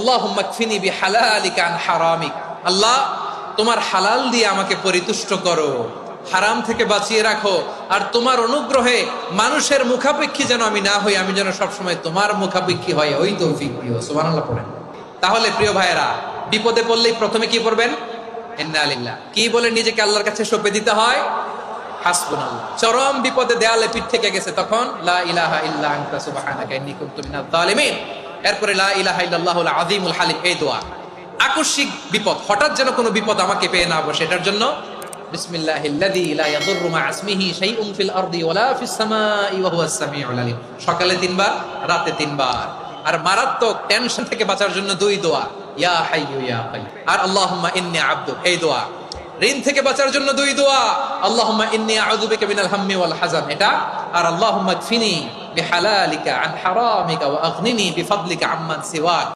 আল্লাহুম্মা কফিনি বিহালালিকা আন হারামিক, আল্লাহ তোমার হালাল দিয়ে আমাকে পরিতুষ্ট করো, হারাম থেকে বাঁচিয়ে রাখো, আর তোমার অনুগ্রহে মানুষের মুখাপেক্ষী যেন আমি না হই, আমি যেন সবসময় তোমার মুখাপেক্ষী হয়, ওই তৌফিক দিও। সুবহানাল্লাহ পড়েন। তাহলে প্রিয় ভাইয়েরা, বিপদে পড়লেই প্রথমে কি পড়বেন? ইন্না লিল্লাহ। কি বলে নিজেকে আল্লাহর কাছে সঁপে দিতে হয়? হাসবুনাল্লাহ। চরম বিপদে দেয়ালে পিঠ থেকে গেছে, তখন লা ইলাহা ইল্লা আনতা সুবহানাকা ইন্নী কুনতু মিনাজ জালিমিন। এরপরে লা ইলাহা ইল্লাল্লাহুল আযীমুল হালিম, এই দোয়া। আকস্মিক বিপদ, হঠাৎ যেন কোনো বিপদ আমাকে পেয়ে না বসে, এটার জন্য বিসমিল্লাহিল্লাযী লা ইয়াদুররু মা ইসমিহি শাইউন ফিল আরদি ওয়ালা ফিস সামাই ওয়া হুয়াস সামিউল আলীম। সকালে 3 বার, রাতে 3 বার। আর মারাত্মক টেনশন থেকে বাঁচার জন্য 2 দোয়া, ইয়া হাইয়্যু ইয়া কাইয়্যুম। আর আল্লাহুম্মা ইন্নী আবদুক, এই দোয়া। ঋণ থেকে বাঁচার জন্য 2 দোয়া, আল্লাহুম্মা ইন্নী আউযু বিকা মিনাল হাম্মি ওয়াল হাযান, এটা। আর আল্লাহুম্মা কফিনি বিহালালিকা আন হারামিকা ওয়া আগনিনি বিফাদলিকা আম্মান সিওয়াক।